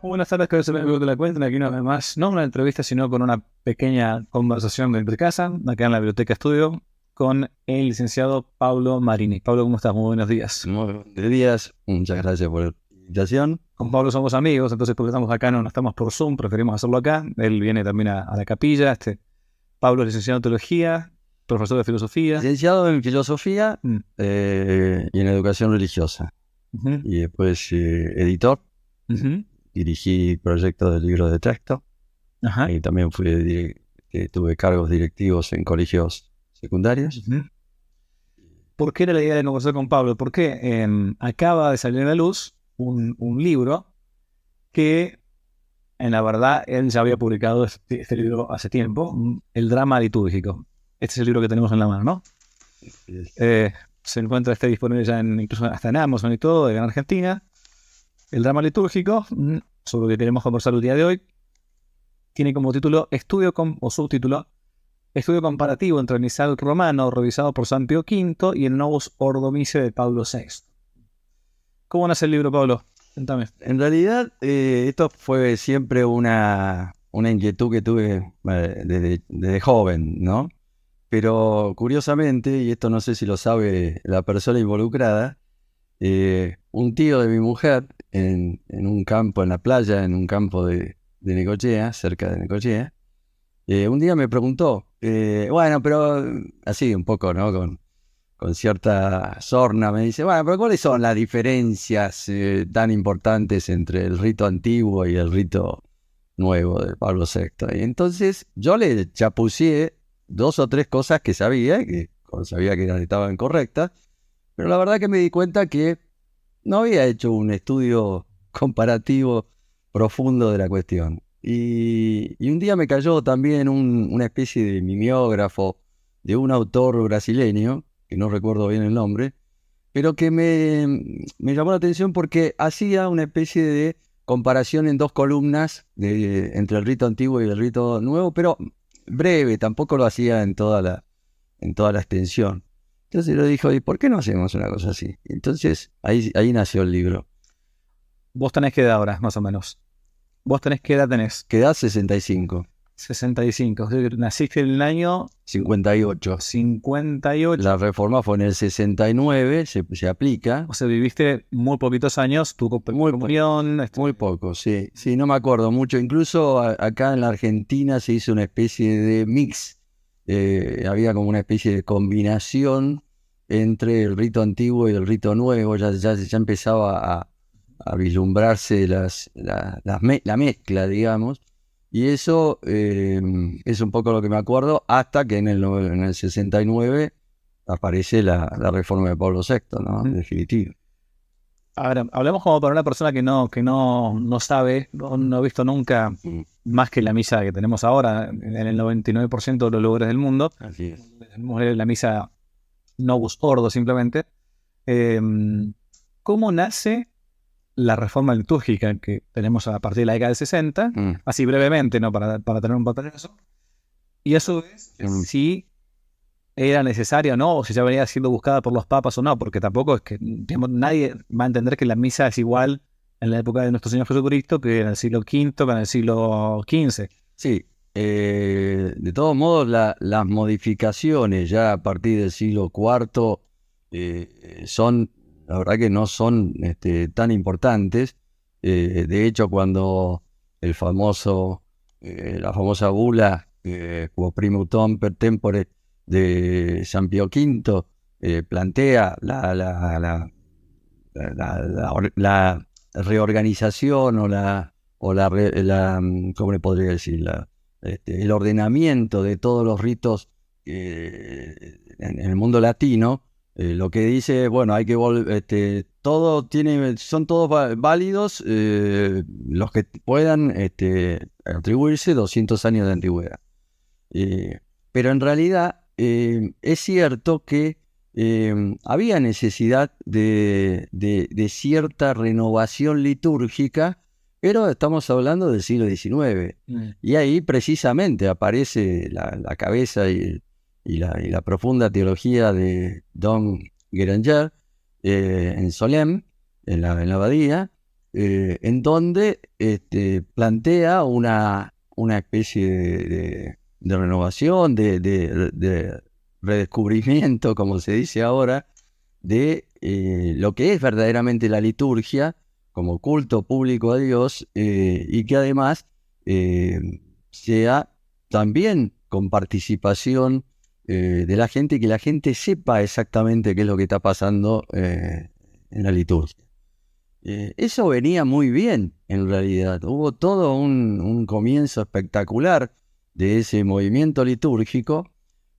Buenas tardes, que se me de la cuenta. Aquí una vez más, no una entrevista, sino con una pequeña conversación entre casa, acá en la Biblioteca Estudio, con el licenciado Pablo Marini. Pablo, ¿cómo estás? Muy buenos días. Muy buenos días, muchas gracias por la invitación. Con Pablo somos amigos, entonces porque estamos acá, no estamos por Zoom, preferimos hacerlo acá. Él viene también a la capilla. Pablo es licenciado en Teología, profesor de Filosofía. Licenciado en Filosofía Mm. y en Educación Religiosa. Ujú. Y después editor, Ujú. dirigí proyectos de libros de texto. Ajá. Y también tuve cargos directivos en colegios secundarios. Ujú. ¿Por qué era la idea de conversar con Pablo? Porque acaba de salir a la luz un libro que, en la verdad, él ya había publicado este libro hace tiempo, El drama litúrgico. Este es el libro que tenemos en la mano, ¿no? Eh, Se encuentra disponible ya incluso hasta en Amazon y todo, en Argentina. El drama litúrgico, sobre lo que queremos conversar el día de hoy, tiene como título o subtítulo, Estudio comparativo entre el misal romano revisado por San Pío V y el Novus Ordo Missae de Pablo VI. ¿Cómo nace el libro, Pablo? Cuéntame. En realidad, esto fue siempre una inquietud que tuve desde joven, ¿no? Pero curiosamente, y esto no sé si lo sabe la persona involucrada, un tío de mi mujer en un campo, en la playa, en un campo de Necochea, cerca de Necochea, un día me preguntó, bueno, pero así un poco, ¿no? Con cierta sorna, me dice, bueno, pero ¿cuáles son las diferencias tan importantes entre el rito antiguo y el rito nuevo de Pablo VI? Y entonces yo le chapuceé dos o tres cosas que sabía que estaban correctas, pero la verdad que me di cuenta que no había hecho un estudio comparativo profundo de la cuestión. Y un día me cayó también una especie de mimeógrafo de un autor brasileño, que no recuerdo bien el nombre, pero que me llamó la atención porque hacía una especie de comparación en dos columnas entre el rito antiguo y el rito nuevo, pero breve, tampoco lo hacía en toda la extensión. Entonces yo dije, ¿y por qué no hacemos una cosa así? Entonces ahí nació el libro. Vos tenés qué edad ahora, más o menos. ¿Vos tenés qué edad tenés? Queda 65, 65. O sea, naciste en el año 58. 58. La reforma fue en el 69, se aplica. O sea, viviste muy poquitos años, tu Muy, comunión. muy poco, sí. Sí, no me acuerdo mucho. Incluso acá en la Argentina se hizo una especie de mix. Había como una especie de combinación entre el rito antiguo y el rito nuevo. Ya empezaba a vislumbrarse la mezcla, digamos. Y eso es un poco lo que me acuerdo, hasta que en el 69 aparece la reforma de Pablo VI, ¿no? En definitiva. Ahora, hablemos como para una persona que no sabe, no ha visto nunca Mm, más que la misa que tenemos ahora en el 99% de los lugares del mundo. Así es. Tenemos la misa Novus Ordo simplemente. Eh, ¿Cómo nace la reforma litúrgica que tenemos a partir de la década del 60? Mm, Así brevemente, ¿no? Para tener un pantallazo. Y eso es mm. si era necesaria o no, o si ya venía siendo buscada por los papas o no, porque tampoco es que, digamos, nadie va a entender que la misa es igual en la época de nuestro Señor Jesucristo que en el siglo V, que en el siglo XV. Sí, de todos modos, las modificaciones ya a partir del siglo IV la verdad que no son tan importantes. De hecho, cuando el la famosa bula Quo Primum per Tempore de San Pío V plantea la reorganización ¿cómo le podría decir? El ordenamiento de todos los ritos en el mundo latino, lo que dice, bueno, hay que volver, son todos válidos los que puedan atribuirse 200 años de antigüedad. Pero en realidad es cierto que había necesidad de cierta renovación litúrgica, pero estamos hablando del siglo XIX. Y ahí precisamente aparece la cabeza y la profunda teología de Don Guéranger en Solesmes, en la abadía, en donde plantea una especie de renovación, de redescubrimiento, como se dice ahora, de lo que es verdaderamente la liturgia como culto público a Dios, y que además sea también con participación de la gente, y que la gente sepa exactamente qué es lo que está pasando en la liturgia. Eso venía muy bien, en realidad. Hubo todo un comienzo espectacular de ese movimiento litúrgico,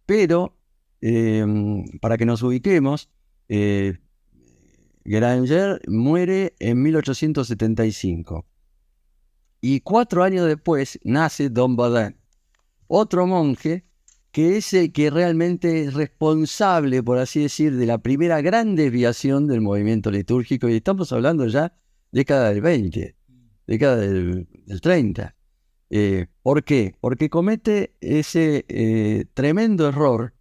pero para que nos ubiquemos, Granger muere en 1875 y 4 años después nace Don Baudin, otro monje que es el que realmente es responsable, por así decir, de la primera gran desviación del movimiento litúrgico, y estamos hablando ya década del 20, década del 30. ¿Por qué? Porque comete ese tremendo error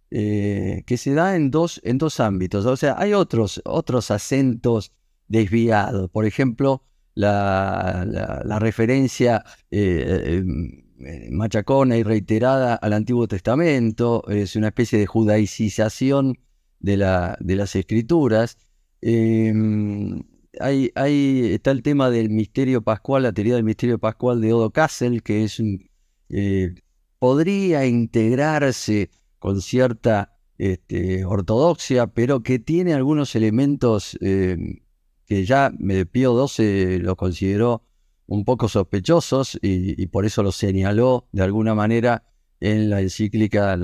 que se da en dos ámbitos. O sea, hay otros acentos desviados. Por ejemplo, la referencia machacona y reiterada al Antiguo Testamento, es una especie de judaicización de las Escrituras. Está el tema del misterio pascual, la teoría del misterio pascual de Odo Kassel, que podría integrarse con cierta ortodoxia, pero que tiene algunos elementos que ya Pío XII lo consideró un poco sospechosos, y por eso lo señaló de alguna manera en la encíclica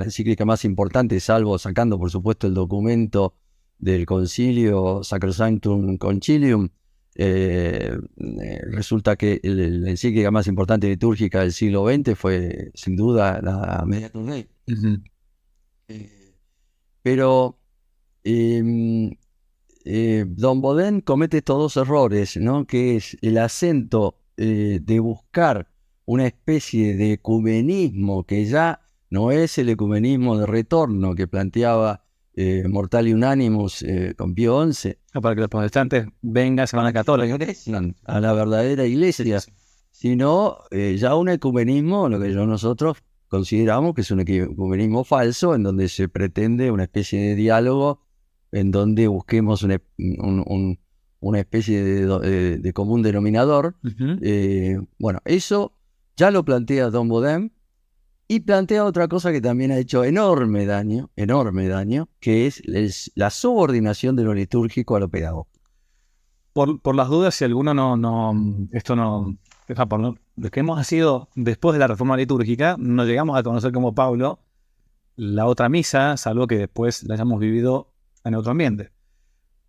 más importante, salvo sacando por supuesto el documento del concilio Sacrosanctum Concilium. Resulta que la encíclica más importante litúrgica del siglo XX fue sin duda la Mediator Dei. Pero Don Baudin comete estos dos errores, ¿no? Que es el acento de buscar una especie de ecumenismo que ya no es el ecumenismo de retorno que planteaba Mortali Unanimus con Pío XI. Para que los protestantes vengan, se van a católica, a la verdadera iglesia, sino ya un ecumenismo, lo que nosotros consideramos que es un ecumenismo falso, en donde se pretende una especie de diálogo, en donde busquemos una especie de común denominador. Bueno, eso ya lo plantea Don Baudin, y plantea otra cosa que también ha hecho enorme daño, que es la subordinación de lo litúrgico a lo pedagógico. Por las dudas, si alguno por lo que hemos sido después de la reforma litúrgica, no llegamos a conocer como Pablo la otra misa, salvo que después la hayamos vivido en otro ambiente.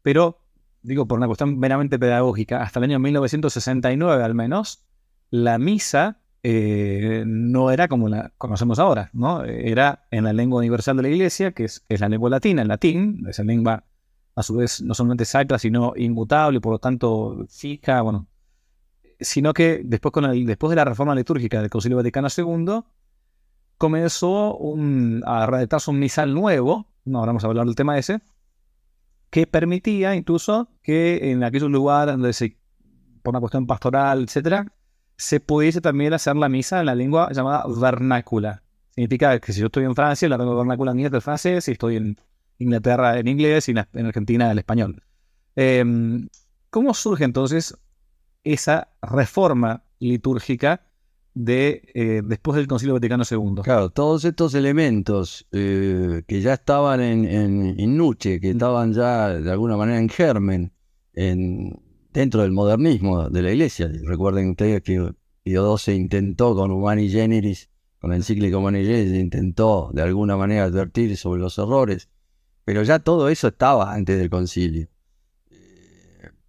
Pero, digo, por una cuestión meramente pedagógica, hasta el año 1969 al menos, la misa no era como la conocemos ahora, ¿no? Era en la lengua universal de la Iglesia, que es la lengua latina, el latín, esa lengua a su vez no solamente sacra, sino inmutable, por lo tanto fija, bueno, sino que después de la reforma litúrgica del Concilio Vaticano II, comenzó a redactarse un misal nuevo, no ahora vamos a hablar del tema ese, que permitía incluso que en aquellos lugares donde por una cuestión pastoral, etcétera, se pudiese también hacer la misa en la lengua llamada vernácula. Significa que si yo estoy en Francia, la lengua vernácula mía es el francés, si estoy en Inglaterra en inglés, y en Argentina el español. ¿Cómo surge entonces esa reforma litúrgica después del Concilio Vaticano II? Claro, todos estos elementos que ya estaban en nuche, que estaban ya de alguna manera en germen dentro del modernismo de la Iglesia. Recuerden ustedes que Pío XII intentó con Humani Generis, con la encíclica Humani Generis, intentó de alguna manera advertir sobre los errores, pero ya todo eso estaba antes del concilio.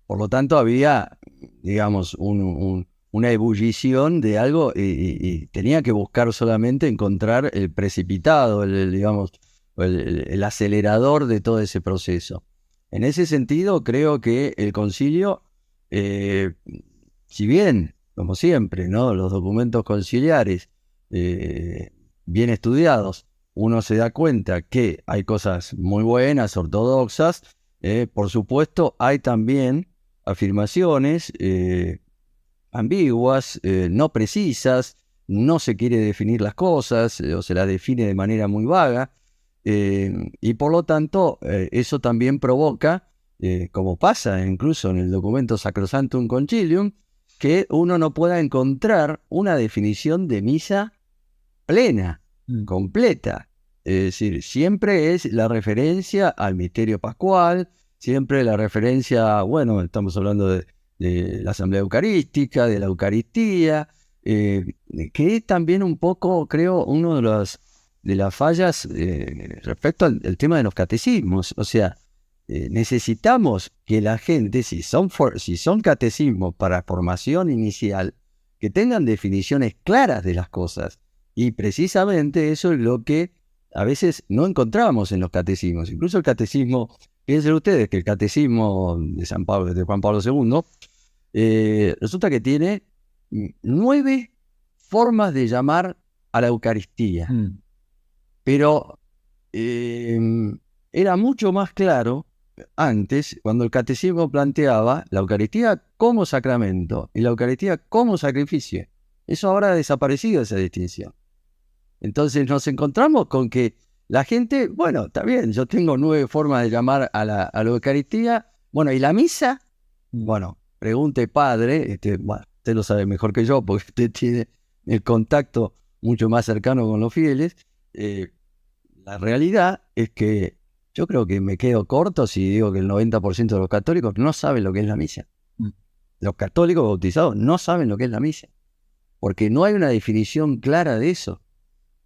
Por lo tanto, había, digamos, una ebullición de algo, y tenía que buscar solamente encontrar el precipitado, el acelerador de todo ese proceso. En ese sentido, creo que el concilio, si bien, como siempre, ¿no?, los documentos conciliares bien estudiados, uno se da cuenta que hay cosas muy buenas, ortodoxas. Por supuesto, hay también afirmaciones ambiguas, no precisas, no se quiere definir las cosas o se las define de manera muy vaga. Y por lo tanto, eso también provoca, como pasa incluso en el documento Sacrosanctum Concilium, que uno no pueda encontrar una definición de misa plena, completa. Es decir, siempre es la referencia al misterio pascual, siempre la referencia, bueno, estamos hablando de la Asamblea Eucarística, de la Eucaristía, que es también un poco, creo, uno de las fallas respecto al tema de los catecismos. O sea, necesitamos que la gente, si son catecismos para formación inicial, que tengan definiciones claras de las cosas. Y precisamente eso es lo que a veces no encontramos en los catecismos. Incluso el catecismo, piensen ustedes que el catecismo de Juan Pablo II, resulta que tiene 9 formas de llamar a la Eucaristía. Pero era mucho más claro antes, cuando el catecismo planteaba la Eucaristía como sacramento y la Eucaristía como sacrificio. Eso ahora ha desaparecido, esa distinción. Entonces nos encontramos con que la gente, bueno, está bien, yo tengo 9 formas de llamar a la Eucaristía. Bueno, ¿y la misa? Bueno, pregunte padre, bueno, usted lo sabe mejor que yo porque usted tiene el contacto mucho más cercano con los fieles. La realidad es que yo creo que me quedo corto si digo que el 90% de los católicos no saben lo que es la misa. Los católicos bautizados no saben lo que es la misa, porque no hay una definición clara de eso,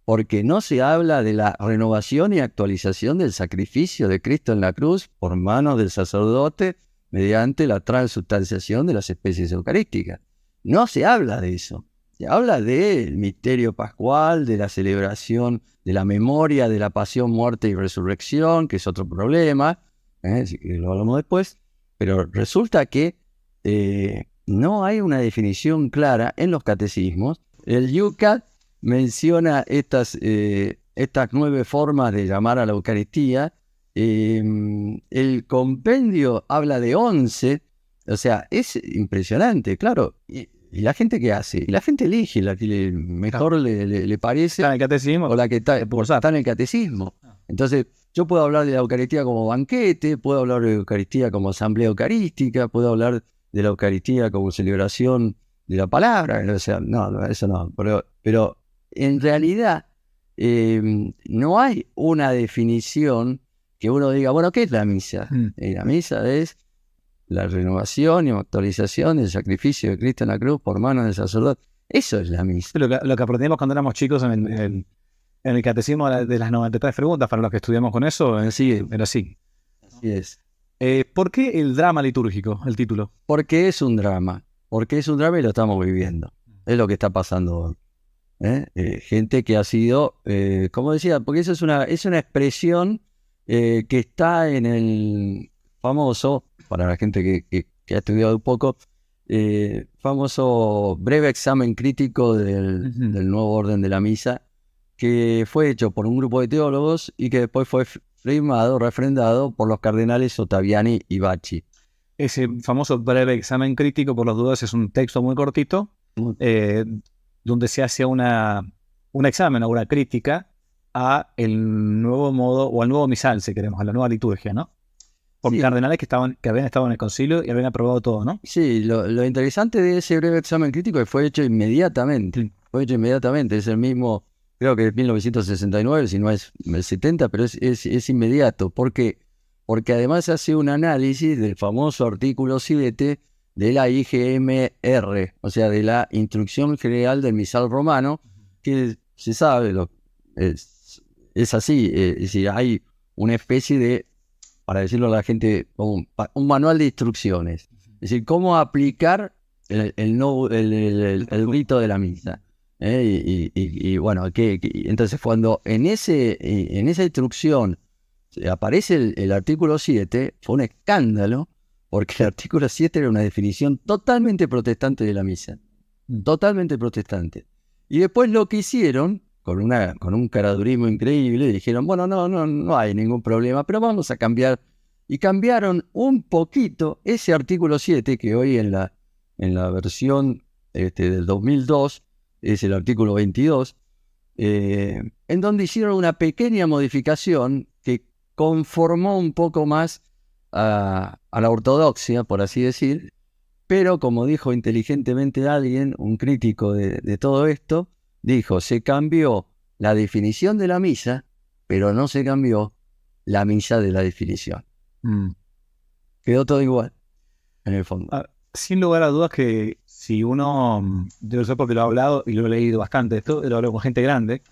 porque no se habla de la renovación y actualización del sacrificio de Cristo en la cruz por manos del sacerdote mediante la transubstanciación de las especies eucarísticas. No se habla de eso. Se habla del misterio pascual, de la celebración, de la memoria de la pasión, muerte y resurrección, que es otro problema, así que lo hablamos después, pero resulta que no hay una definición clara en los catecismos. El Yucat menciona estas 9 formas de llamar a la Eucaristía. El compendio habla de 11, o sea, es impresionante, claro. ¿Y la gente qué hace? Y la gente elige la que mejor le parece, ¿Está en el catecismo? O la que está en el catecismo. Entonces, yo puedo hablar de la Eucaristía como banquete, puedo hablar de la Eucaristía como asamblea eucarística, puedo hablar de la Eucaristía como celebración de la palabra. O sea, no, eso no. Pero en realidad no hay una definición que uno diga, bueno, ¿qué es la misa? Y la misa es la renovación y actualización del sacrificio de Cristo en la cruz por manos del sacerdote. Eso es la misa. Lo que aprendimos cuando éramos chicos en el catecismo de las 93 preguntas, para los que estudiamos con eso, sí, era así. Así es. ¿Por qué el drama litúrgico, el título? Porque es un drama. Porque es un drama y lo estamos viviendo. Es lo que está pasando hoy. Gente que ha sido, como decía, porque eso es una expresión que está en el famoso, para la gente que ha estudiado un poco, famoso breve examen crítico del nuevo orden de la misa, que fue hecho por un grupo de teólogos y que después fue refrendado por los cardenales Ottaviani y Bacci. Ese famoso breve examen crítico, por las dudas, es un texto muy cortito, donde se hace un examen o una crítica a el nuevo modo, o al nuevo misal, si queremos, a la nueva liturgia, ¿no? Por cardenales que habían estado en el concilio y habían aprobado todo, ¿no? Sí, lo interesante de ese breve examen crítico es que fue hecho inmediatamente. Sí. Fue hecho inmediatamente, es el mismo, creo que es 1969, si no es el 70, pero es inmediato. ¿Por qué? Porque además hace un análisis del famoso artículo 7 de la IGMR, o sea, de la Instrucción General del Misal Romano, que se sabe, es así, es decir, hay una especie de, para decirlo a la gente, un manual de instrucciones. Es decir, cómo aplicar el rito de la misa. Y bueno, entonces cuando en esa instrucción aparece el artículo 7, fue un escándalo, porque el artículo 7 era una definición totalmente protestante de la misa. Totalmente protestante. Y después lo que hicieron, con un caradurismo increíble, dijeron, bueno, no hay ningún problema, pero vamos a cambiar y cambiaron un poquito ese artículo 7, que hoy en la versión del 2002 es el artículo 22, en donde hicieron una pequeña modificación que conformó un poco más a la ortodoxia, por así decir, pero como dijo inteligentemente alguien, un crítico de todo esto, dijo, se cambió la definición de la misa, pero no se cambió la misa de la definición. Quedó todo igual, en el fondo. Sin lugar a dudas que si uno, yo lo sé porque lo he hablado y lo he leído bastante, esto lo hablo con gente grande,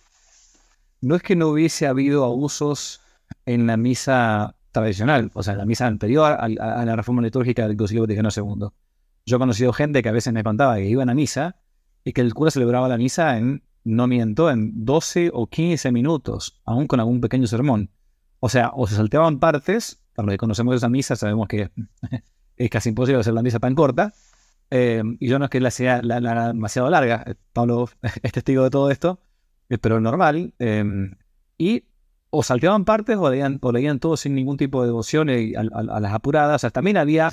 no es que no hubiese habido abusos en la misa tradicional, o sea, en la misa anterior a la reforma litúrgica del Concilio Vaticano II. Yo he conocido gente que a veces me contaba que iban a misa y que el cura celebraba la misa en, no miento, en 12 o 15 minutos, aún con algún pequeño sermón. O sea, o se salteaban partes, para los que conocemos esa misa sabemos que es casi imposible hacer la misa tan corta, y yo no es que la sea demasiado larga, Pablo es testigo de todo esto, pero normal, y o salteaban partes o leían todo sin ningún tipo de devoción a las apuradas. O sea, también había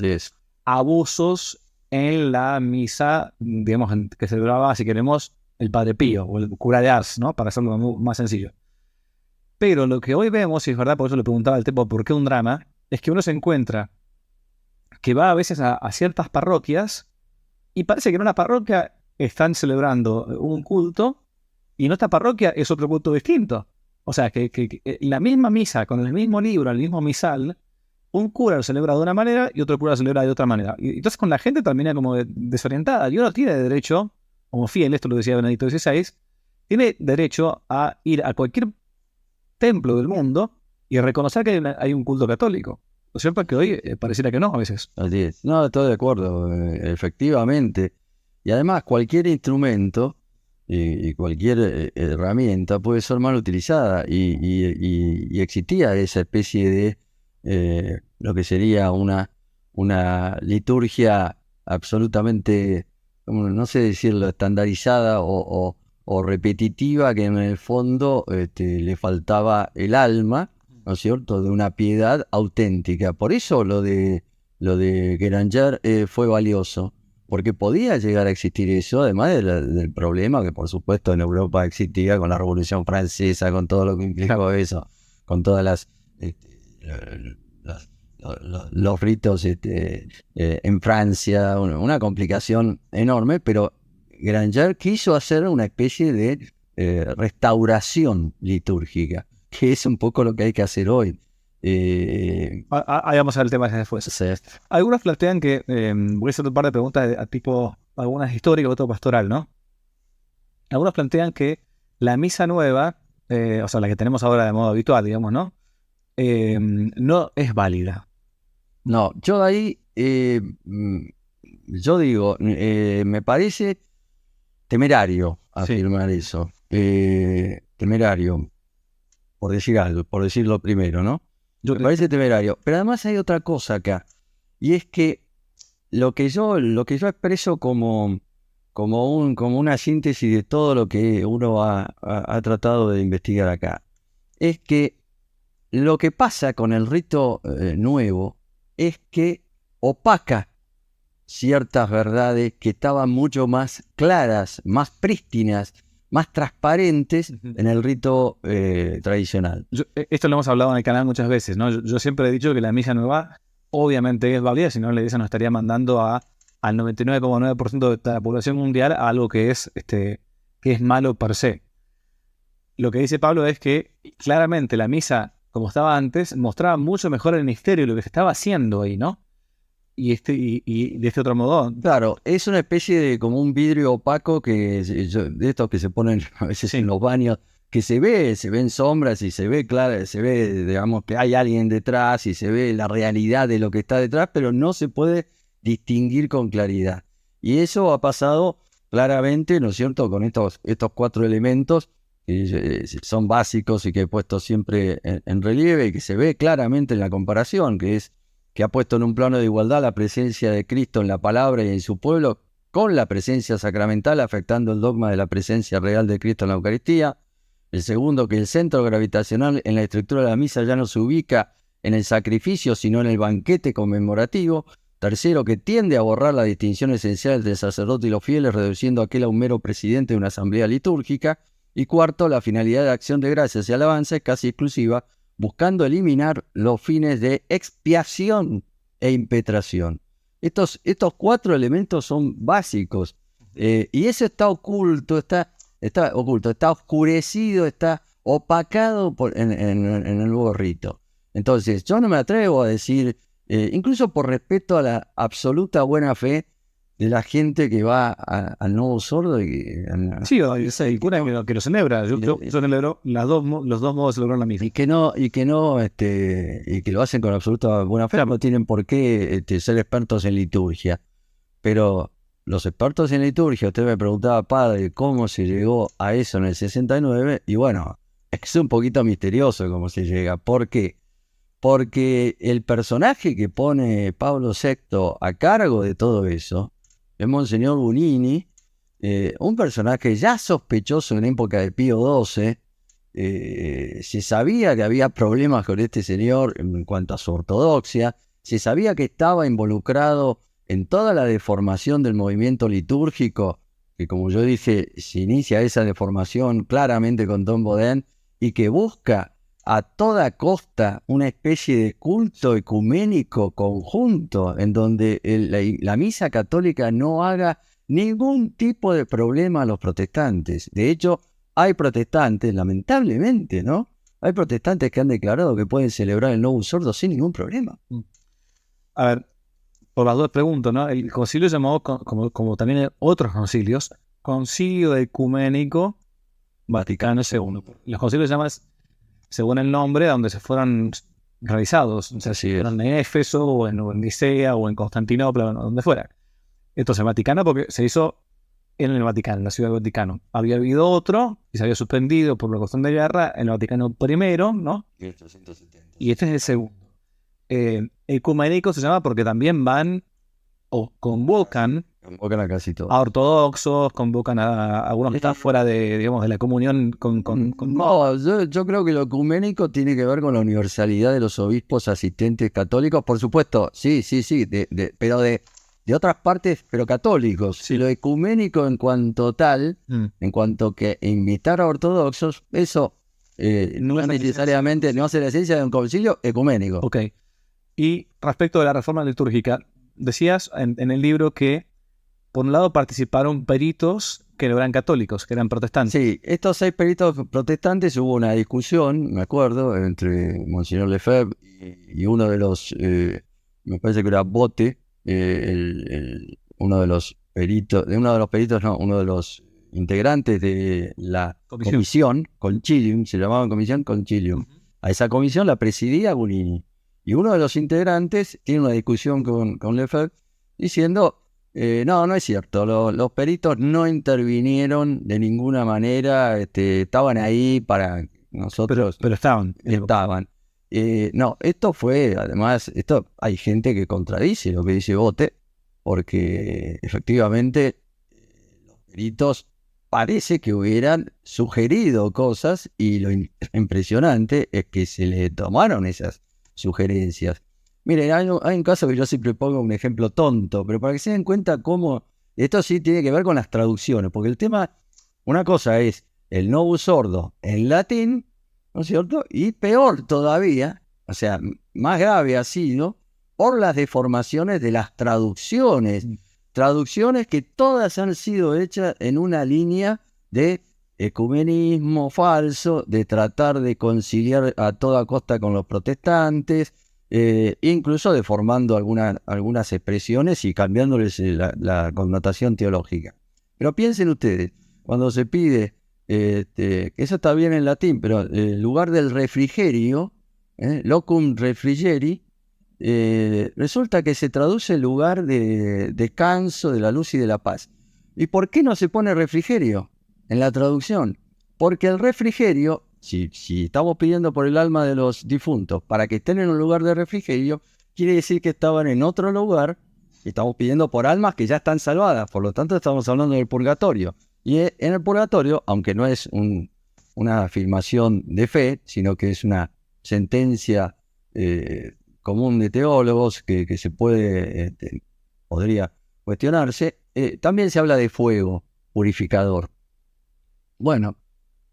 abusos en la misa, digamos, que celebraba, si queremos, el Padre Pío o el cura de Ars, ¿no? Para hacerlo más sencillo. Pero lo que hoy vemos, y es verdad, por eso le preguntaba al tipo por qué un drama, es que uno se encuentra que va a veces a ciertas parroquias y parece que en una parroquia están celebrando un culto y en otra parroquia es otro culto distinto. O sea, que la misma misa, con el mismo libro, el mismo misal, un cura lo celebra de una manera y otro cura lo celebra de otra manera. Y entonces con la gente termina como desorientada. Y uno tiene derecho, como fiel, esto lo decía Benedicto XVI, tiene derecho a ir a cualquier templo del mundo y reconocer que hay un culto católico. Lo cierto es que hoy pareciera que no a veces. Así es. No, estoy de acuerdo, efectivamente. Y además cualquier instrumento y cualquier herramienta puede ser mal utilizada y existía esa especie de lo que sería una liturgia absolutamente, no sé decirlo, estandarizada o repetitiva, que en el fondo le faltaba el alma, ¿no es cierto?, de una piedad auténtica. Por eso lo de Guéranger fue valioso, porque podía llegar a existir eso, además del problema que por supuesto en Europa existía con la Revolución Francesa, con todo lo que implicó eso, con todas los ritos en Francia, una complicación enorme, pero Guéranger quiso hacer una especie de restauración litúrgica, que es un poco lo que hay que hacer hoy. Ahí vamos a ver el tema después. Sí. Algunos plantean que, voy a hacer un par de preguntas a tipo, algunas históricas, otras pastoral, ¿no? Algunos plantean que la misa nueva, o sea, la que tenemos ahora de modo habitual, digamos, ¿no? No es válida. No, yo ahí, yo digo, me parece temerario afirmar eso. Temerario, por decir algo, por decirlo primero, ¿no? Me parece temerario. Pero además hay otra cosa acá, y es que lo que yo expreso como una síntesis de todo lo que uno ha tratado de investigar acá, es que lo que pasa con el rito nuevo es que opaca ciertas verdades que estaban mucho más claras, más prístinas, más transparentes en el rito tradicional. Esto lo hemos hablado en el canal muchas veces, ¿no? Yo siempre he dicho que la misa nueva obviamente es válida, si no la iglesia nos estaría mandando al 99,9% de la población mundial a algo que es malo per se. Lo que dice Pablo es que claramente la misa, como estaba antes, mostraba mucho mejor el misterio y lo que se estaba haciendo ahí, ¿no? Y de este otro modo. Claro, es una especie de como un vidrio opaco de estos que se ponen a veces en los baños, que se ven sombras y se ve claro, se ve, digamos, que hay alguien detrás y se ve la realidad de lo que está detrás, pero no se puede distinguir con claridad. Y eso ha pasado claramente, ¿no es cierto?, con estos 4 elementos que son básicos y que he puesto siempre en relieve y que se ve claramente en la comparación, que ha puesto en un plano de igualdad la presencia de Cristo en la palabra y en su pueblo con la presencia sacramental, afectando el dogma de la presencia real de Cristo en la Eucaristía. El segundo, que el centro gravitacional en la estructura de la misa ya no se ubica en el sacrificio, sino en el banquete conmemorativo. Tercero, que tiende a borrar la distinción esencial del sacerdote y los fieles, reduciendo aquel a un mero presidente de una asamblea litúrgica. Y cuarto, la finalidad de acción de gracias y alabanza es casi exclusiva, buscando eliminar los fines de expiación e impetración. Estos 4 elementos son básicos, y eso está oculto, está oscurecido, está opacado en el nuevo rito. Entonces, yo no me atrevo a decir, incluso por respeto a la absoluta buena fe de la gente que va al Nuevo Sordo. Sí, el cura que lo celebra. Yo celebro los dos modos de celebrar la misa. Y que lo hacen con absoluta buena fe, no tienen por qué ser expertos en liturgia. Pero los expertos en liturgia, usted me preguntaba, padre, cómo se llegó a eso en el 69, y bueno, es un poquito misterioso cómo se llega. ¿Por qué? Porque el personaje que pone Pablo VI a cargo de todo eso es Monseñor Bunini, un personaje ya sospechoso en época de Pío XII. Se sabía que había problemas con este señor en cuanto a su ortodoxia, se sabía que estaba involucrado en toda la deformación del movimiento litúrgico, que como yo dije, se inicia esa deformación claramente con Tom Bodin, y que busca a toda costa una especie de culto ecuménico conjunto en donde la misa católica no haga ningún tipo de problema a los protestantes. De hecho, hay protestantes, lamentablemente, ¿no? Hay protestantes que han declarado que pueden celebrar el Novus Ordo sin ningún problema. A ver, por las dos pregunto, ¿no? El concilio llamado, como también otros concilios, Concilio Ecuménico Vaticano II. Los concilios se llaman según el nombre donde se fueron realizados. O sea, si fueron en Éfeso, o en Nicea, o en Constantinopla, o donde fuera. Entonces, Vaticano, porque se hizo en el Vaticano, en la ciudad del Vaticano. Había habido otro, y se había suspendido por la cuestión de guerra, en el Vaticano I, ¿no? 1870. Y este es el segundo. Ecuménico se llama porque también van o convocan a casi todos. A ortodoxos, convocan a algunos que están fuera de, digamos, de la comunión con... No, yo creo que lo ecuménico tiene que ver con la universalidad de los obispos asistentes católicos, por supuesto, sí, pero de otras partes, pero católicos. Sí. Lo ecuménico en cuanto tal, en cuanto que invitar a ortodoxos, eso no es necesariamente, no hace la esencia de un concilio ecuménico. Ok. Y respecto de la reforma litúrgica, decías en el libro que por un lado participaron peritos que no eran católicos, que eran protestantes. Sí, estos 6 peritos protestantes, hubo una discusión, me acuerdo, entre Monseñor Lefebvre y uno de los, me parece que era Bote, uno de los integrantes de la comisión Concilium, se llamaban Comisión Concilium. A esa comisión la presidía Bunini. Y uno de los integrantes tiene una discusión con Lefebvre diciendo... no es cierto, los peritos no intervinieron de ninguna manera, estaban ahí para nosotros. Pero estaban. No, esto fue, además, hay gente que contradice lo que dice Bote, porque efectivamente los peritos parece que hubieran sugerido cosas, y lo impresionante es que se le tomaron esas sugerencias. Miren, hay un caso que yo siempre pongo un ejemplo tonto, pero para que se den cuenta cómo esto sí tiene que ver con las traducciones, porque el tema, una cosa es el Novus Ordo en latín, ¿no es cierto? Y peor todavía, o sea, más grave ha sido por las deformaciones de las traducciones, traducciones que todas han sido hechas en una línea de ecumenismo falso, de tratar de conciliar a toda costa con los protestantes, incluso deformando algunas expresiones y cambiándoles la connotación teológica. Pero piensen ustedes, cuando se pide, que eso está bien en latín, pero en lugar del refrigerio, locum refrigeri, resulta que se traduce lugar de descanso, de la luz y de la paz. ¿Y por qué no se pone refrigerio en la traducción? Porque el refrigerio, si estamos pidiendo por el alma de los difuntos para que estén en un lugar de refrigerio, quiere decir que estaban en otro lugar, y estamos pidiendo por almas que ya están salvadas, por lo tanto estamos hablando del purgatorio. Y en el purgatorio, aunque no es una afirmación de fe, sino que es una sentencia común de teólogos que se podría cuestionarse, también se habla de fuego purificador. Bueno,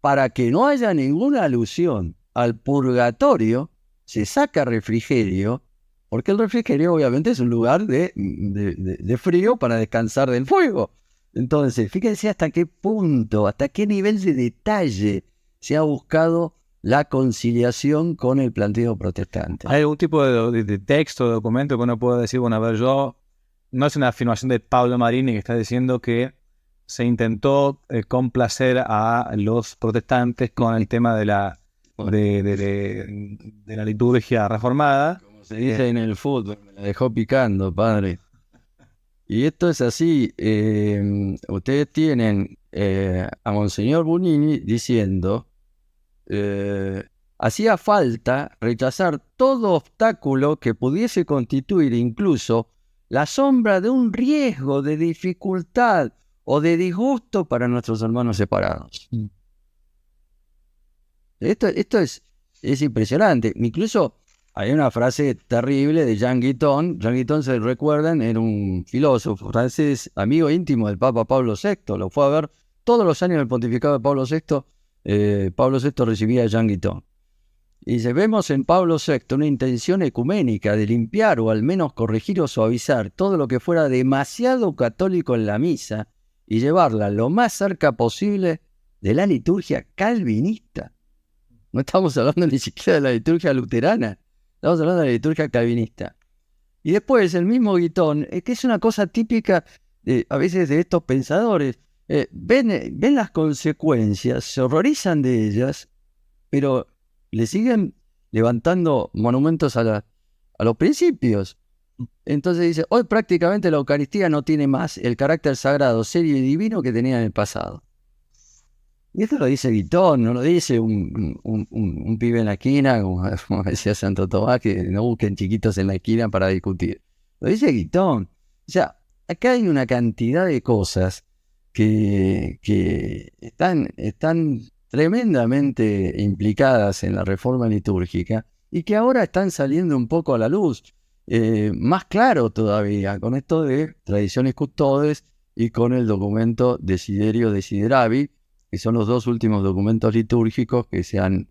para que no haya ninguna alusión al purgatorio, se saca refrigerio, porque el refrigerio obviamente es un lugar de frío para descansar del fuego. Entonces, fíjense hasta qué punto, hasta qué nivel de detalle se ha buscado la conciliación con el planteo protestante. ¿Hay algún tipo de texto, de documento que uno pueda decir, bueno, a ver, no es una afirmación de Pablo Marini que está diciendo que se intentó complacer a los protestantes con el tema de la liturgia reformada? Como se dice en el fútbol, me la dejó picando, padre. Y esto es así. Ustedes tienen a Monseñor Bunini diciendo: hacía falta rechazar todo obstáculo que pudiese constituir incluso la sombra de un riesgo de dificultad o de disgusto para nuestros hermanos separados. Esto es impresionante. Incluso hay una frase terrible de Jean Guiton. Jean Guiton, se recuerdan, era un filósofo francés, amigo íntimo del Papa Pablo VI. Lo fue a ver todos los años del pontificado de Pablo VI. Pablo VI recibía a Jean Guiton. Y dice: vemos en Pablo VI una intención ecuménica de limpiar o al menos corregir o suavizar todo lo que fuera demasiado católico en la misa y llevarla lo más cerca posible de la liturgia calvinista. No estamos hablando ni siquiera de la liturgia luterana, estamos hablando de la liturgia calvinista. Y después el mismo Guitón, que es una cosa típica a veces de estos pensadores, ven las consecuencias, se horrorizan de ellas, pero le siguen levantando monumentos a los principios. Entonces dice: hoy prácticamente la Eucaristía no tiene más el carácter sagrado, serio y divino que tenía en el pasado. Y esto lo dice Guitón, no lo dice un pibe en la esquina, como decía Santo Tomás, que no busquen chiquitos en la esquina para discutir. Lo dice Guitón. O sea, acá hay una cantidad de cosas que están tremendamente implicadas en la reforma litúrgica y que ahora están saliendo un poco a la luz. Más claro todavía, con esto de Traditionis Custodes y con el documento Desiderio Desideravi, que son los dos últimos documentos litúrgicos que se han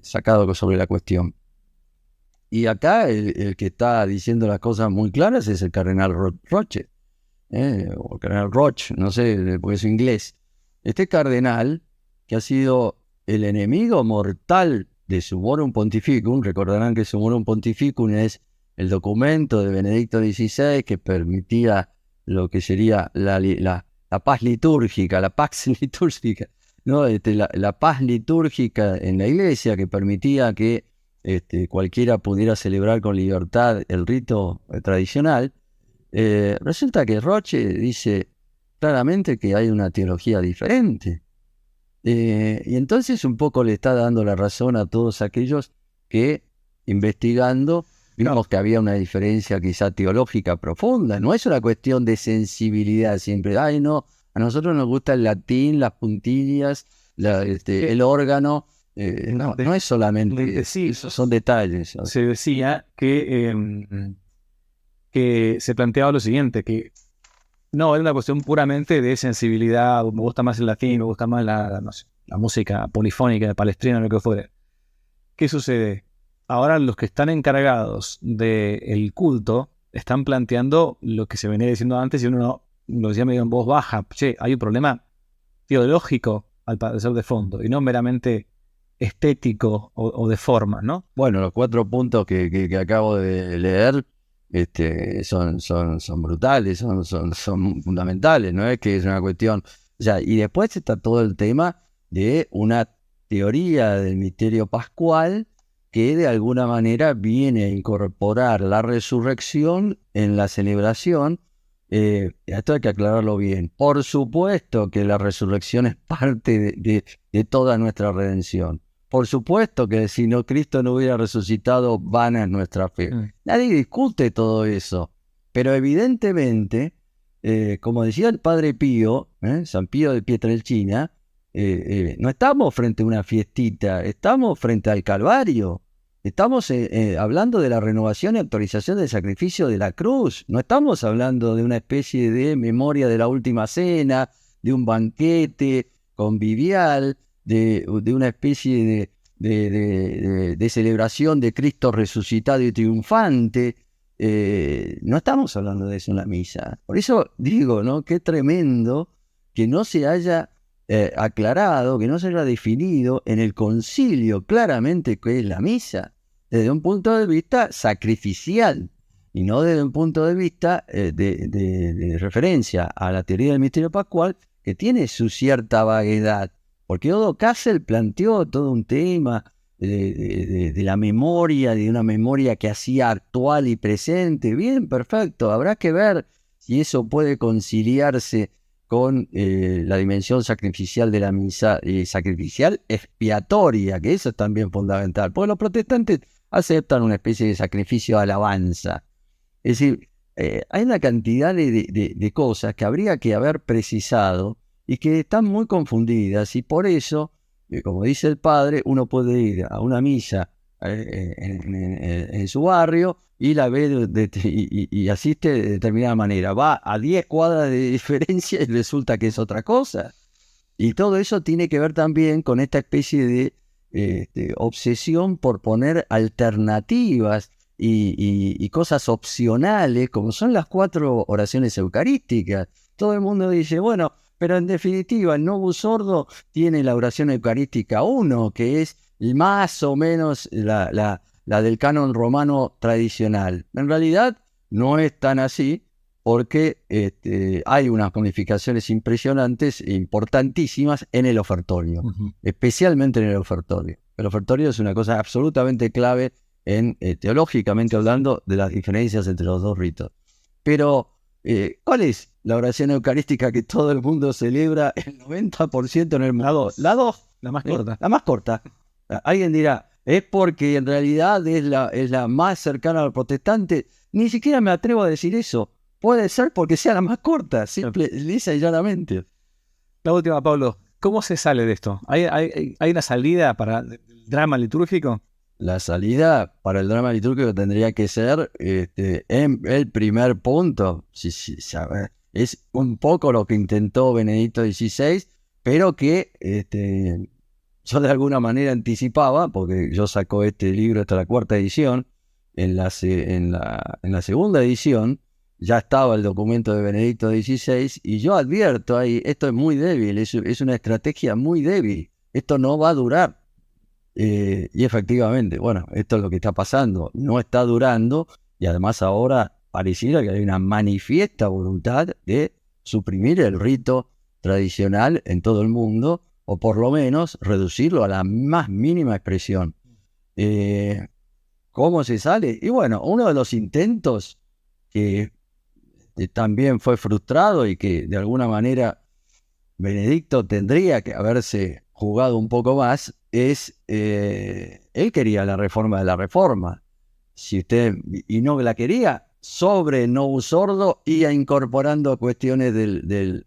sacado sobre la cuestión. Y acá el que está diciendo las cosas muy claras es el cardenal Roche, o el cardenal Roche, no sé, porque es inglés. Este cardenal, que ha sido el enemigo mortal de Summorum Pontificum, recordarán que Summorum Pontificum es el documento de Benedicto XVI que permitía lo que sería la paz litúrgica, la pax litúrgica, ¿no? La paz litúrgica en la iglesia, que permitía que cualquiera pudiera celebrar con libertad el rito tradicional. Resulta que Roche dice claramente que hay una teología diferente. Y entonces un poco le está dando la razón a todos aquellos que, investigando, vimos que había una diferencia quizá teológica profunda. No es una cuestión de sensibilidad siempre. Ay, no, a nosotros nos gusta el latín, las puntillas, el órgano. No es solamente eso, son detalles. Se decía que se planteaba lo siguiente, que no, era una cuestión puramente de sensibilidad. Me gusta más el latín, me gusta más la música polifónica de Palestrina, lo que fuera. ¿Qué sucede? Ahora los que están encargados del culto están planteando lo que se venía diciendo antes y uno lo decía medio en voz baja. Che, hay un problema teológico al parecer de fondo y no meramente estético o de forma, ¿no? Bueno, los 4 puntos que acabo de leer son brutales, son fundamentales, no es que es una cuestión. O sea, y después está todo el tema de una teoría del misterio pascual que de alguna manera viene a incorporar la resurrección en la celebración. Esto hay que aclararlo bien. Por supuesto que la resurrección es parte de toda nuestra redención. Por supuesto que si no Cristo no hubiera resucitado, vana es nuestra fe. Nadie discute todo eso. Pero evidentemente, como decía el Padre Pío, San Pío de Pietrelcina, no estamos frente a una fiestita, estamos frente al Calvario. Estamos hablando de la renovación y actualización del sacrificio de la cruz. No estamos hablando de una especie de memoria de la última cena, de un banquete convivial, de una especie de celebración de Cristo resucitado y triunfante. No estamos hablando de eso en la misa. Por eso digo, ¿no? Qué tremendo que no se haya aclarado, que no se haya definido en el concilio claramente qué es la misa, desde un punto de vista sacrificial y no desde un punto de vista de referencia a la teoría del misterio pascual, que tiene su cierta vaguedad, porque Odo Kassel planteó todo un tema de la memoria, de una memoria que hacía actual y presente. Bien, perfecto, habrá que ver si eso puede conciliarse con la dimensión sacrificial de la misa, sacrificial expiatoria, que eso es también fundamental, porque los protestantes aceptan una especie de sacrificio de alabanza. Es decir, hay una cantidad de cosas que habría que haber precisado y que están muy confundidas, y por eso, como dice el padre, uno puede ir a una misa en su barrio y la ve y asiste de determinada manera. Va a 10 cuadras de diferencia y resulta que es otra cosa. Y todo eso tiene que ver también con esta especie de obsesión por poner alternativas y cosas opcionales, como son las 4 oraciones eucarísticas. Todo el mundo dice, bueno, pero en definitiva el Novus Ordo tiene la oración eucarística 1, que es más o menos la del canon romano tradicional. En realidad no es tan así, porque hay unas modificaciones impresionantes e importantísimas en el ofertorio, especialmente en el ofertorio. El ofertorio es una cosa absolutamente clave teológicamente hablando, de las diferencias entre los dos ritos. Pero, ¿cuál es la oración eucarística que todo el mundo celebra el 90% en el mundo? La 2, la más corta. La más corta. Alguien dirá, es porque en realidad es la más cercana al protestante. Ni siquiera me atrevo a decir eso. Puede ser porque sea la más corta, simple, lisa y llanamente. La última, Pablo. ¿Cómo se sale de esto? ¿Hay una salida para el drama litúrgico? La salida para el drama litúrgico tendría que ser en el primer punto. Es un poco lo que intentó Benedicto XVI, pero que yo de alguna manera anticipaba, porque yo saco este libro hasta la 4ª edición. En la segunda edición ya estaba el documento de Benedicto XVI, y yo advierto ahí, esto es muy débil, es una estrategia muy débil, esto no va a durar. Y efectivamente, bueno, esto es lo que está pasando, no está durando, y además ahora pareciera que hay una manifiesta voluntad de suprimir el rito tradicional en todo el mundo, o por lo menos reducirlo a la más mínima expresión. ¿Cómo se sale? Y bueno, uno de los intentos que también fue frustrado y que de alguna manera Benedicto tendría que haberse jugado un poco más, es, él quería la reforma de la reforma, y no la quería sobre el Novus Ordo y incorporando cuestiones del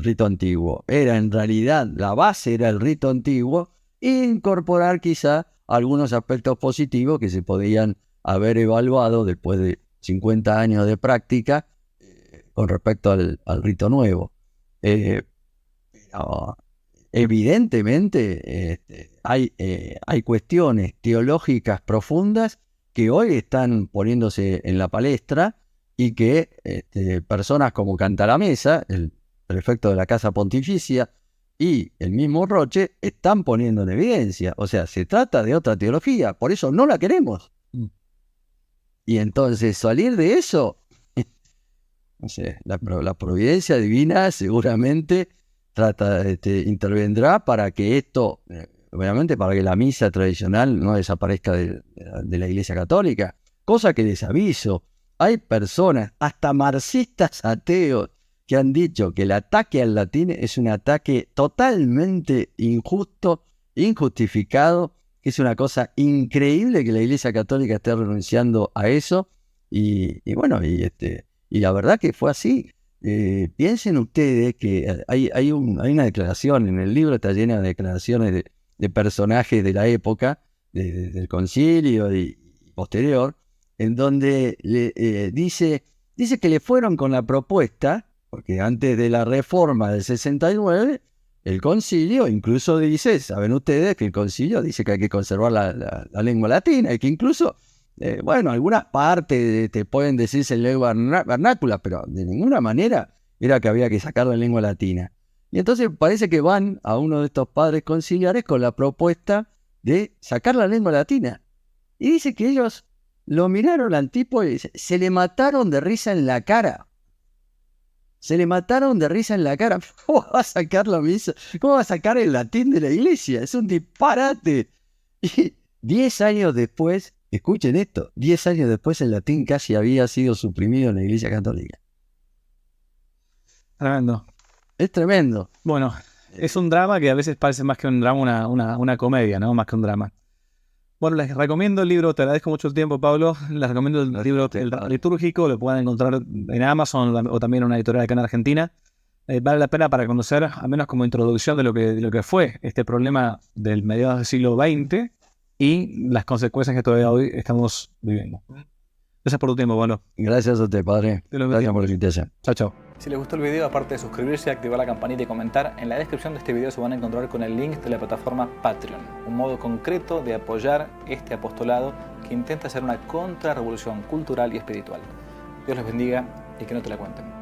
rito antiguo. Era en realidad, la base era el rito antiguo, e incorporar quizá algunos aspectos positivos que se podían haber evaluado después de 50 años de práctica con respecto al rito nuevo. Pero evidentemente hay cuestiones teológicas profundas que hoy están poniéndose en la palestra, y que personas como Cantalamessa, el prefecto de la Casa Pontificia, y el mismo Roche están poniendo en evidencia. O sea, se trata de otra teología, por eso no la queremos. Y entonces salir de eso, no sé, la providencia divina seguramente intervendrá para que esto, obviamente para que la misa tradicional no desaparezca de la Iglesia Católica, cosa que les aviso, hay personas, hasta marxistas ateos, que han dicho que el ataque al latín es un ataque totalmente injusto, injustificado, que es una cosa increíble que la Iglesia Católica esté renunciando a eso, y bueno, y la verdad que fue así. Piensen ustedes que hay una declaración, en el libro está llena de declaraciones de personajes de la época, del concilio y posterior, en donde dice que le fueron con la propuesta, porque antes de la reforma del 69, el concilio incluso dice, saben ustedes que el concilio dice que hay que conservar la lengua latina, y que incluso, bueno, algunas partes te pueden decirse en lengua vernácula, pero de ninguna manera era que había que sacar la lengua latina. Y entonces parece que van a uno de estos padres conciliares con la propuesta de sacar la lengua latina. Y dice que ellos lo miraron al tipo y se le mataron de risa en la cara. Se le mataron de risa en la cara. ¿Cómo va a sacar la misa? ¿Cómo va a sacar el latín de la iglesia? Es un disparate. Y 10 años después, escuchen esto, 10 años después el latín casi había sido suprimido en la iglesia católica. Tremendo. Es tremendo. Bueno, es un drama que a veces parece más que un drama, una comedia, ¿no? Más que un drama. Bueno, les recomiendo el libro, te agradezco mucho el tiempo, Pablo. Les recomiendo el libro El Litúrgico, lo pueden encontrar en Amazon o también en una editorial acá en Argentina. Vale la pena para conocer, al menos como introducción de lo que fue este problema del mediados del siglo XX y las consecuencias que todavía hoy estamos viviendo. Gracias por tu tiempo, Pablo. Gracias a usted, padre. Gracias por la invitación. Chao, chao. Si les gustó el video, aparte de suscribirse, activar la campanita y comentar, en la descripción de este video se van a encontrar con el link de la plataforma Patreon, un modo concreto de apoyar este apostolado que intenta hacer una contrarrevolución cultural y espiritual. Dios les bendiga y que no te la cuenten.